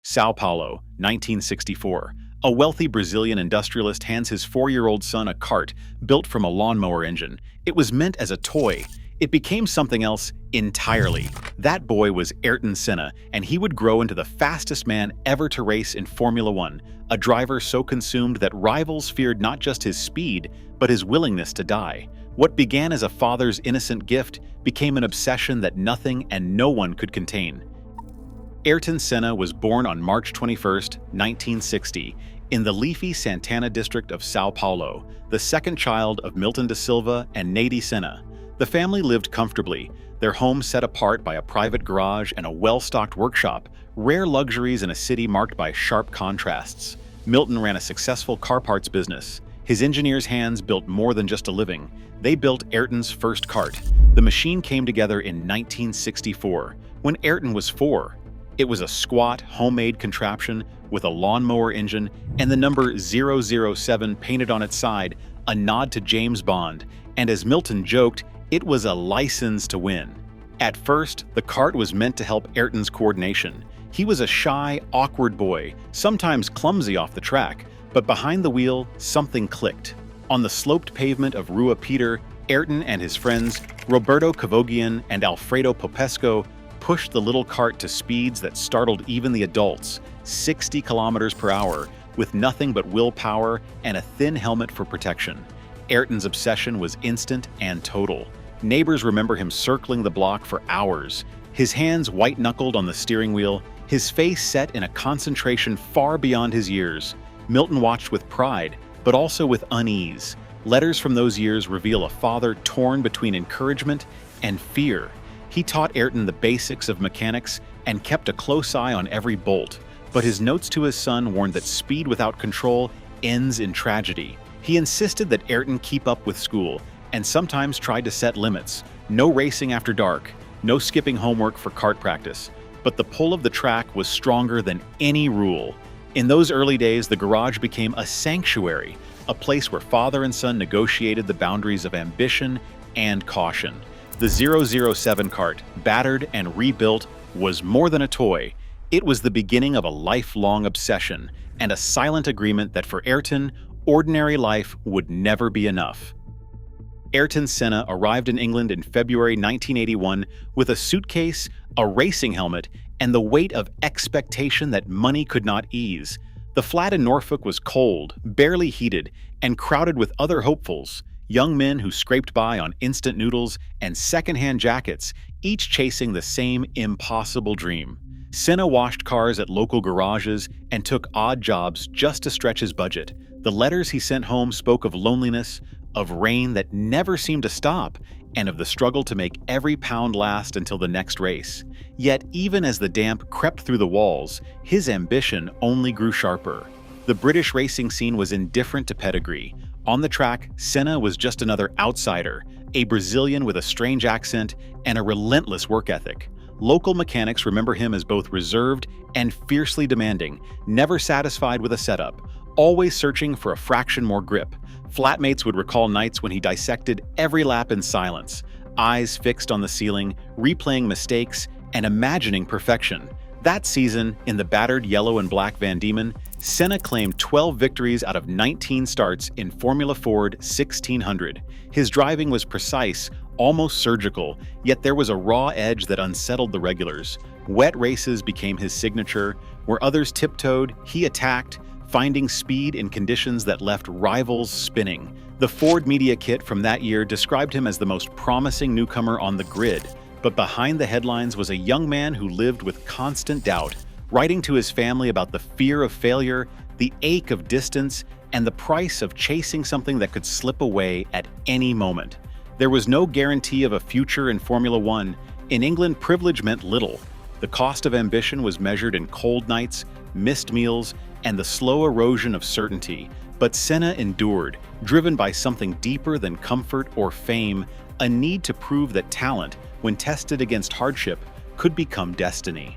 São Paulo, 1964. A wealthy Brazilian industrialist hands his 4-year-old son a cart built from a lawnmower engine. It was meant as a toy. It became something else entirely. That boy was Ayrton Senna, and he would grow into the fastest man ever to race in Formula One, a driver so consumed that rivals feared not just his speed, but his willingness to die. What began as a father's innocent gift became an obsession that nothing and no one could contain. Ayrton Senna was born on March 21, 1960, in the leafy Santana district of São Paulo, the second child of Milton da Silva and Neide Senna. The family lived comfortably, their home set apart by a private garage and a well-stocked workshop, rare luxuries in a city marked by sharp contrasts. Milton ran a successful car parts business. His engineer's hands built more than just a living. They built Ayrton's first kart. The machine came together in 1964, when Ayrton was 4. It was a squat, homemade contraption with a lawnmower engine and the number 007 painted on its side, a nod to James Bond, and as Milton joked, it was a license to win. At first, the kart was meant to help Ayrton's coordination. He was a shy, awkward boy, sometimes clumsy off the track, but behind the wheel, something clicked. On the sloped pavement of Rua Peter, Ayrton and his friends, Roberto Cavogian and Alfredo Popesco, pushed the little cart to speeds that startled even the adults, 60 kilometers per hour, with nothing but willpower and a thin helmet for protection. Ayrton's obsession was instant and total. Neighbors remember him circling the block for hours, his hands white-knuckled on the steering wheel, his face set in a concentration far beyond his years. Milton watched with pride, but also with unease. Letters from those years reveal a father torn between encouragement and fear. He taught Ayrton the basics of mechanics and kept a close eye on every bolt, but his notes to his son warned that speed without control ends in tragedy. He insisted that Ayrton keep up with school, and sometimes tried to set limits. No racing after dark, no skipping homework for kart practice. But the pull of the track was stronger than any rule. In those early days, the garage became a sanctuary, a place where father and son negotiated the boundaries of ambition and caution. The 007 kart, battered and rebuilt, was more than a toy. It was the beginning of a lifelong obsession and a silent agreement that for Ayrton, ordinary life would never be enough. Ayrton Senna arrived in England in February 1981 with a suitcase, a racing helmet, and the weight of expectation that money could not ease. The flat in Norfolk was cold, barely heated, and crowded with other hopefuls, young men who scraped by on instant noodles and second-hand jackets, each chasing the same impossible dream. Senna washed cars at local garages and took odd jobs just to stretch his budget. The letters he sent home spoke of loneliness, of rain that never seemed to stop, and of the struggle to make every pound last until the next race. Yet, even as the damp crept through the walls, his ambition only grew sharper. The British racing scene was indifferent to pedigree. On the track, Senna was just another outsider, a Brazilian with a strange accent and a relentless work ethic. Local mechanics remember him as both reserved and fiercely demanding, never satisfied with a setup, always searching for a fraction more grip. Flatmates would recall nights when he dissected every lap in silence, eyes fixed on the ceiling, replaying mistakes, and imagining perfection. That season, in the battered yellow and black Van Diemen, Senna claimed 12 victories out of 19 starts in Formula Ford 1600. His driving was precise, almost surgical, yet there was a raw edge that unsettled the regulars. Wet races became his signature. Where others tiptoed, he attacked, finding speed in conditions that left rivals spinning. The Ford media kit from that year described him as the most promising newcomer on the grid, but behind the headlines was a young man who lived with constant doubt, writing to his family about the fear of failure, the ache of distance, and the price of chasing something that could slip away at any moment. There was no guarantee of a future in Formula One. In England, privilege meant little. The cost of ambition was measured in cold nights, missed meals, and the slow erosion of certainty. But Senna endured, driven by something deeper than comfort or fame, a need to prove that talent, when tested against hardship, could become destiny.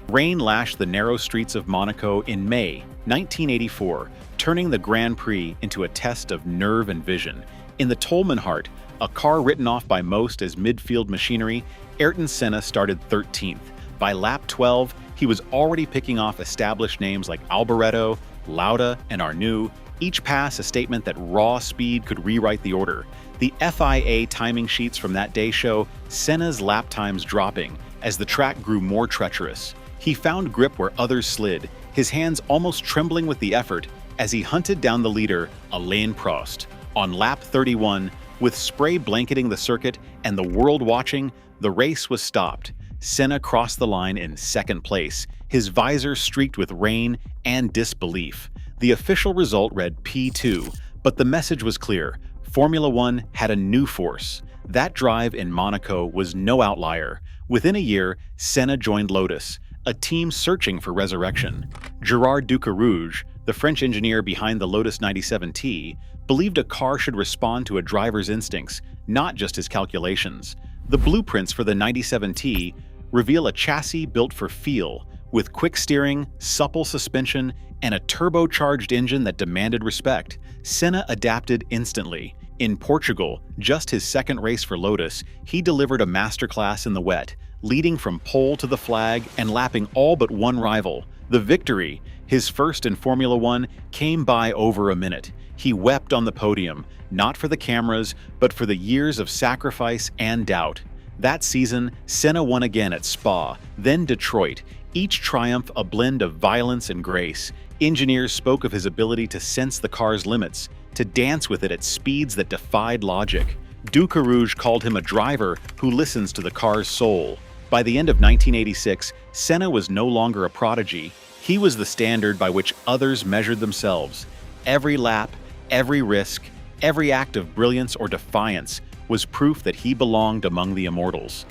Rain lashed the narrow streets of Monaco in May 1984, turning the Grand Prix into a test of nerve and vision. In the Tolman Heart, a car written off by most as midfield machinery, Ayrton Senna started 13th. By lap 12, he was already picking off established names like Alboreto, Lauda, and Arnoux, each pass a statement that raw speed could rewrite the order. The FIA timing sheets from that day show Senna's lap times dropping as the track grew more treacherous. He found grip where others slid, his hands almost trembling with the effort as he hunted down the leader, Alain Prost. On lap 31, with spray blanketing the circuit and the world watching, the race was stopped. Senna crossed the line in second place, his visor streaked with rain and disbelief. The official result read P2, but the message was clear. Formula One had a new force. That drive in Monaco was no outlier. Within a year, Senna joined Lotus, a team searching for resurrection. Gérard Ducarouge, the French engineer behind the Lotus 97T, believed a car should respond to a driver's instincts, not just his calculations. The blueprints for the 97T reveal a chassis built for feel, with quick steering, supple suspension, and a turbocharged engine that demanded respect. Senna adapted instantly. In Portugal, just his second race for Lotus, he delivered a masterclass in the wet, leading from pole to the flag and lapping all but one rival. The victory, his first in Formula One, came by over a minute. He wept on the podium, not for the cameras, but for the years of sacrifice and doubt. That season, Senna won again at Spa, then Detroit, each triumph a blend of violence and grace. Engineers spoke of his ability to sense the car's limits, to dance with it at speeds that defied logic. Ducarouge called him a driver who listens to the car's soul. By the end of 1986, Senna was no longer a prodigy. He was the standard by which others measured themselves. Every lap, every risk, every act of brilliance or defiance was proof that he belonged among the immortals.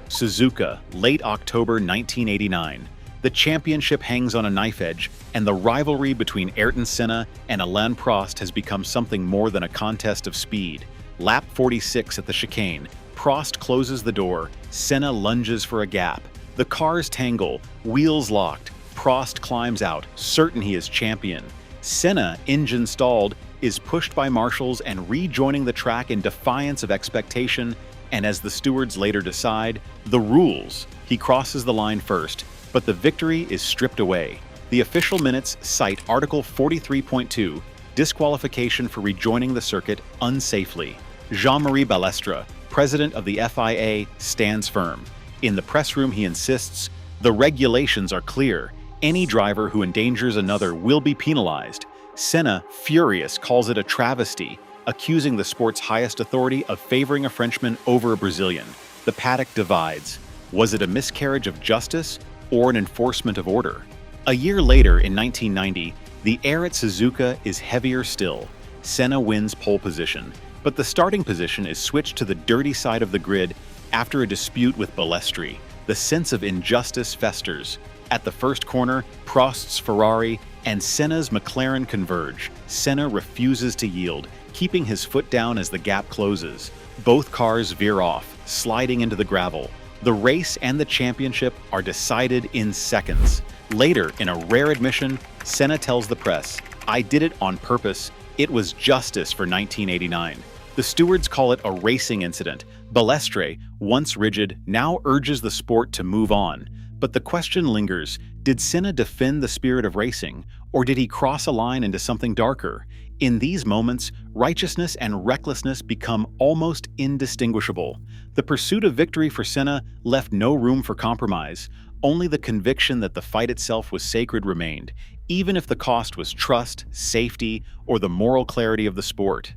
Suzuka, late October 1989. The championship hangs on a knife edge, and the rivalry between Ayrton Senna and Alain Prost has become something more than a contest of speed. Lap 46 at the chicane, Prost closes the door, Senna lunges for a gap. The cars tangle, wheels locked, Prost climbs out, certain he is champion. Senna, engine stalled, is pushed by marshals and rejoining the track in defiance of expectation, and as the stewards later decide, the rules. He crosses the line first, but the victory is stripped away. The official minutes cite Article 43.2, disqualification for rejoining the circuit unsafely. Jean-Marie Balestre, president of the FIA, stands firm. In the press room, he insists, the regulations are clear. Any driver who endangers another will be penalized. Senna, furious, calls it a travesty, accusing the sport's highest authority of favoring a Frenchman over a Brazilian. The paddock divides. Was it a miscarriage of justice or an enforcement of order? A year later, in 1990, the air at Suzuka is heavier still. Senna wins pole position, but the starting position is switched to the dirty side of the grid after a dispute with Balestre. The sense of injustice festers. At the first corner, Prost's Ferrari and Senna's McLaren converge. Senna refuses to yield, keeping his foot down as the gap closes. Both cars veer off, sliding into the gravel. The race and the championship are decided in seconds. Later, in a rare admission, Senna tells the press, "I did it on purpose. It was justice for 1989. The stewards call it a racing incident. Balestre, once rigid, now urges the sport to move on. But the question lingers, did Senna defend the spirit of racing, or did he cross a line into something darker? In these moments, righteousness and recklessness become almost indistinguishable. The pursuit of victory for Senna left no room for compromise. Only the conviction that the fight itself was sacred remained, even if the cost was trust, safety, or the moral clarity of the sport.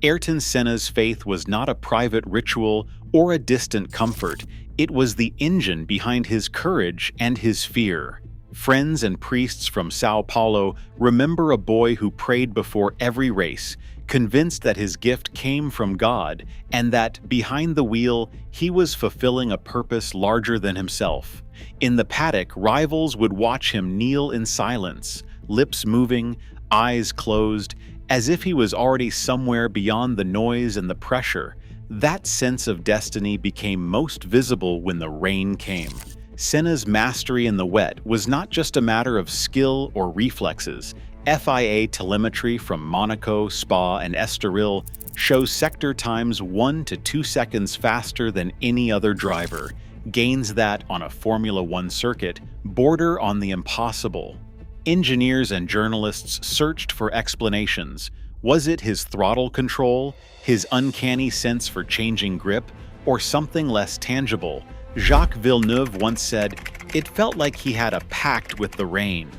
Ayrton Senna's faith was not a private ritual or a distant comfort. It was the engine behind his courage and his fear. Friends and priests from São Paulo remember a boy who prayed before every race, convinced that his gift came from God and that, behind the wheel, he was fulfilling a purpose larger than himself. In the paddock, rivals would watch him kneel in silence, lips moving, eyes closed, as if he was already somewhere beyond the noise and the pressure. That sense of destiny became most visible when the rain came. Senna's mastery in the wet was not just a matter of skill or reflexes. FIA telemetry from Monaco, Spa, and Estoril shows sector times 1 to 2 seconds faster than any other driver. gains that, on a Formula One circuit, border on the impossible. Engineers and journalists searched for explanations. Was it his throttle control, his uncanny sense for changing grip, or something less tangible? Jacques Villeneuve once said, "It felt like he had a pact with the rain."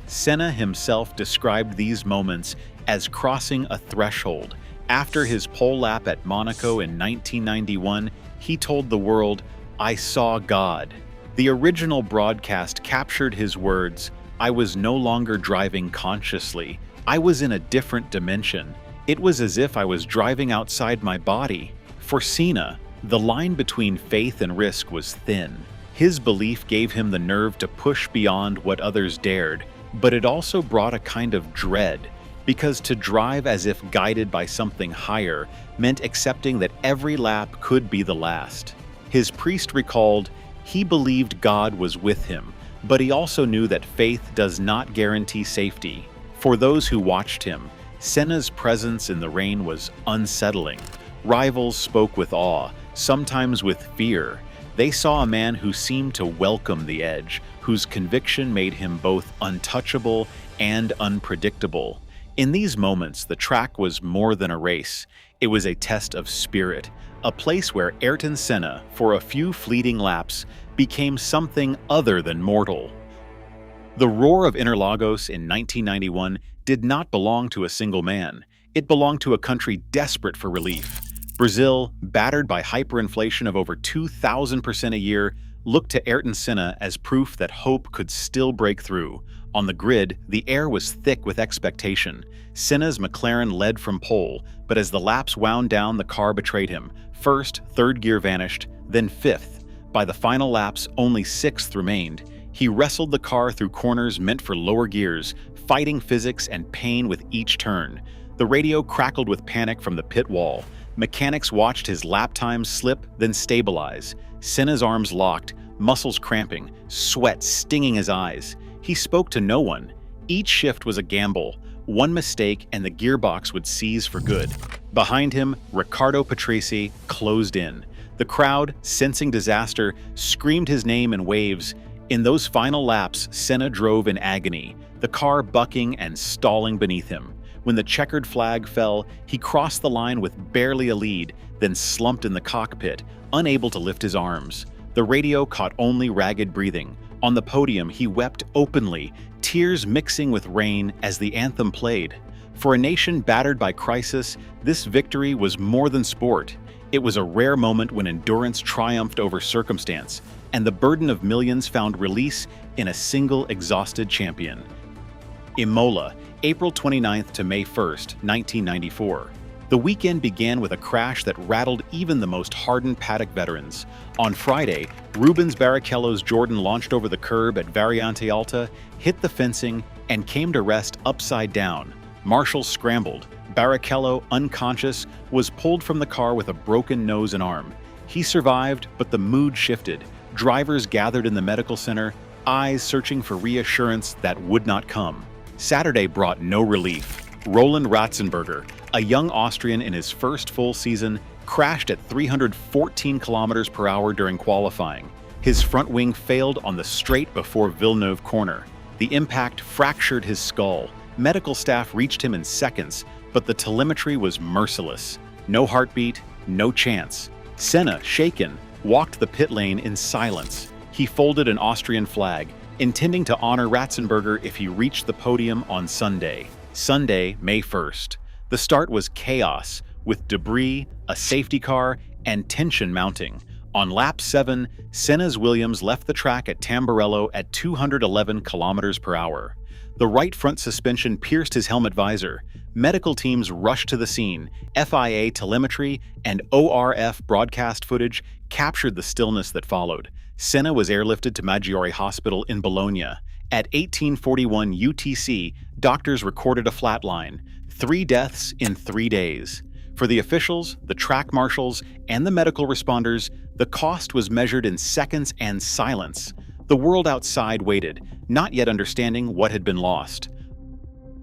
Senna himself described these moments as crossing a threshold. After his pole lap at Monaco in 1991, he told the world, "I saw God." The original broadcast captured his words, "I was no longer driving consciously. I was in a different dimension. It was as if I was driving outside my body." For Senna, the line between faith and risk was thin. His belief gave him the nerve to push beyond what others dared, but it also brought a kind of dread, because to drive as if guided by something higher meant accepting that every lap could be the last. His priest recalled, he believed God was with him, but he also knew that faith does not guarantee safety. For those who watched him, Senna's presence in the rain was unsettling. Rivals spoke with awe, sometimes with fear. They saw a man who seemed to welcome the edge, whose conviction made him both untouchable and unpredictable. In these moments, the track was more than a race. It was a test of spirit, a place where Ayrton Senna, for a few fleeting laps, became something other than mortal. The roar of Interlagos in 1991 did not belong to a single man. It belonged to a country desperate for relief. Brazil, battered by hyperinflation of over 2,000% a year, looked to Ayrton Senna as proof that hope could still break through. On the grid, the air was thick with expectation. Senna's McLaren led from pole, but as the laps wound down, the car betrayed him. First, third gear vanished, then fifth. By the final laps, only sixth remained. He wrestled the car through corners meant for lower gears, fighting physics and pain with each turn. The radio crackled with panic from the pit wall. Mechanics watched his lap time slip, then stabilize. Senna's arms locked, muscles cramping, sweat stinging his eyes. He spoke to no one. Each shift was a gamble. One mistake and the gearbox would seize for good. Behind him, Riccardo Patrese closed in. The crowd, sensing disaster, screamed his name in waves. In those final laps, Senna drove in agony, the car bucking and stalling beneath him. When the checkered flag fell, he crossed the line with barely a lead, then slumped in the cockpit, unable to lift his arms. The radio caught only ragged breathing. On the podium, he wept openly, tears mixing with rain as the anthem played. For a nation battered by crisis, this victory was more than sport. It was a rare moment when endurance triumphed over circumstance, and the burden of millions found release in a single exhausted champion. Imola, April 29th to May 1st, 1994. The weekend began with a crash that rattled even the most hardened paddock veterans. On Friday, Rubens Barrichello's Jordan launched over the curb at Variante Alta, hit the fencing, and came to rest upside down. Marshals scrambled. Barrichello, unconscious, was pulled from the car with a broken nose and arm. He survived, but the mood shifted. Drivers gathered in the medical center, eyes searching for reassurance that would not come. Saturday brought no relief. Roland Ratzenberger, a young Austrian in his first full season, crashed at 314 kilometers per hour during qualifying. His front wing failed on the straight before Villeneuve corner. The impact fractured his skull. Medical staff reached him in seconds, but the telemetry was merciless. No heartbeat, no chance. Senna, shaken, walked the pit lane in silence. He folded an Austrian flag, intending to honor Ratzenberger if he reached the podium on Sunday. Sunday, May 1st. The start was chaos, with debris, a safety car, and tension mounting. On lap 7, Senna's Williams left the track at Tamburello at 211 kilometers per hour. The right front suspension pierced his helmet visor. Medical teams rushed to the scene. FIA telemetry and ORF broadcast footage captured the stillness that followed. Senna was airlifted to Maggiore Hospital in Bologna. At 1841 UTC, doctors recorded a flatline. 3 deaths in 3 days. For the officials, the track marshals, and the medical responders, the cost was measured in seconds and silence. The world outside waited, not yet understanding what had been lost.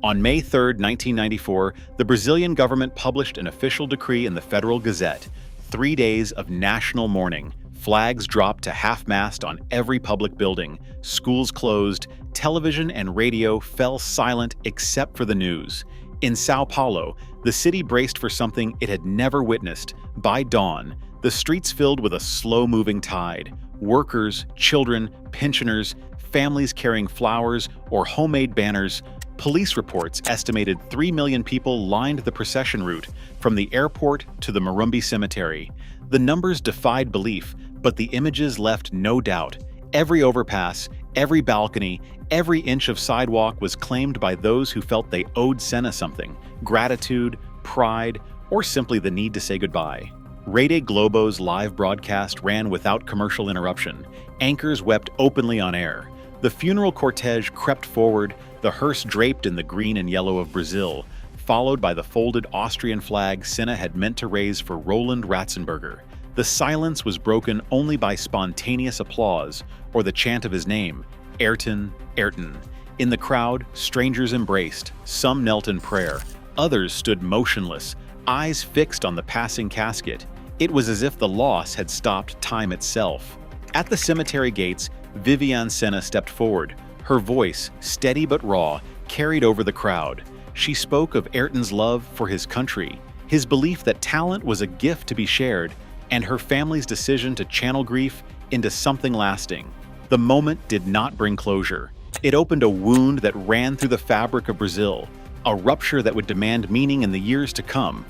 On May 3, 1994, the Brazilian government published an official decree in the Federal Gazette. 3 days of national mourning, Flags dropped to half-mast on every public building, schools closed, television and radio fell silent except for the news. In São Paulo, the city braced for something it had never witnessed. By dawn, the streets filled with a slow-moving tide. Workers, children, pensioners, families carrying flowers or homemade banners. Police reports estimated 3 million people lined the procession route from the airport to the Morumbi Cemetery. The numbers defied belief, but the images left no doubt. Every overpass, every balcony, every inch of sidewalk was claimed by those who felt they owed Senna something: gratitude, pride, or simply the need to say goodbye. Rede Globo's live broadcast ran without commercial interruption. Anchors wept openly on air. The funeral cortege crept forward, the hearse draped in the green and yellow of Brazil, followed by the folded Austrian flag Senna had meant to raise for Roland Ratzenberger. The silence was broken only by spontaneous applause or the chant of his name, Ayrton, Ayrton. In the crowd, strangers embraced, some knelt in prayer, others stood motionless, eyes fixed on the passing casket. It was as if the loss had stopped time itself. At the cemetery gates, Viviane Senna stepped forward. Her voice, steady but raw, carried over the crowd. She spoke of Ayrton's love for his country, his belief that talent was a gift to be shared, and her family's decision to channel grief into something lasting. The moment did not bring closure. It opened a wound that ran through the fabric of Brazil, a rupture that would demand meaning in the years to come.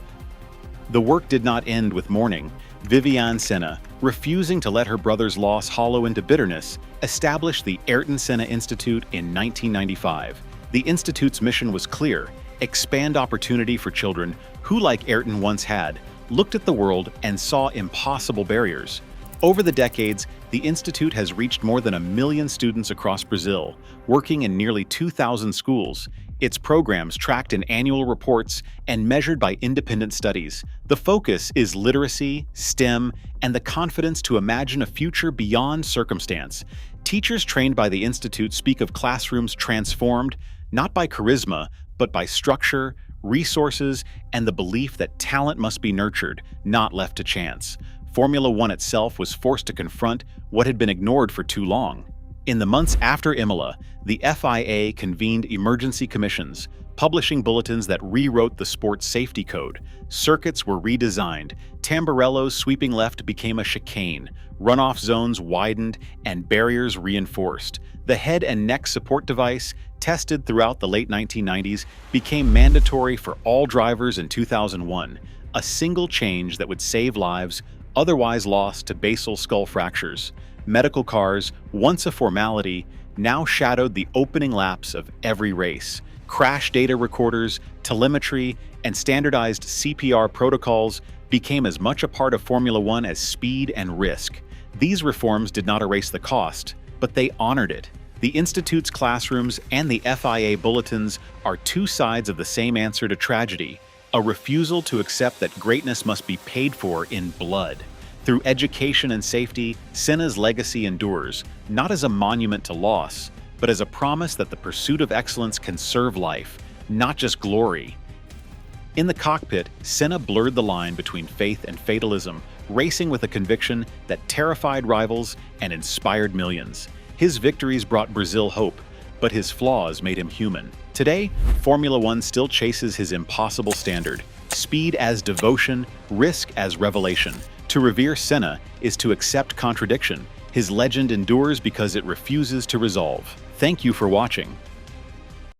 The work did not end with mourning. Viviane Senna, refusing to let her brother's loss hollow into bitterness, established the Ayrton Senna Institute in 1995. The Institute's mission was clear: expand opportunity for children who, like Ayrton once had, looked at the world and saw impossible barriers. Over the decades, the Institute has reached more than 1 million students across Brazil, working in nearly 2,000 schools. Its programs tracked in annual reports and measured by independent studies. The focus is literacy, STEM, and the confidence to imagine a future beyond circumstance. Teachers trained by the Institute speak of classrooms transformed, not by charisma, but by structure, resources, and the belief that talent must be nurtured, not left to chance. Formula One itself was forced to confront what had been ignored for too long. In the months after Imola, the FIA convened emergency commissions, publishing bulletins that rewrote the sport's safety code. Circuits were redesigned, Tamburello's sweeping left became a chicane, runoff zones widened, and barriers reinforced. The head and neck support device, tested throughout the late 1990s, became mandatory for all drivers in 2001, a single change that would save lives otherwise lost to basal skull fractures. Medical cars, once a formality, now shadowed the opening laps of every race. Crash data recorders, telemetry, and standardized CPR protocols became as much a part of Formula One as speed and risk. These reforms did not erase the cost, but they honored it. The Institute's classrooms and the FIA bulletins are two sides of the same answer to tragedy, a refusal to accept that greatness must be paid for in blood. Through education and safety, Senna's legacy endures, not as a monument to loss, but as a promise that the pursuit of excellence can serve life, not just glory. In the cockpit, Senna blurred the line between faith and fatalism, racing with a conviction that terrified rivals and inspired millions. His victories brought Brazil hope, but his flaws made him human. Today, Formula One still chases his impossible standard: speed as devotion, risk as revelation. To revere Senna is to accept contradiction. His legend endures because it refuses to resolve. Thank you for watching.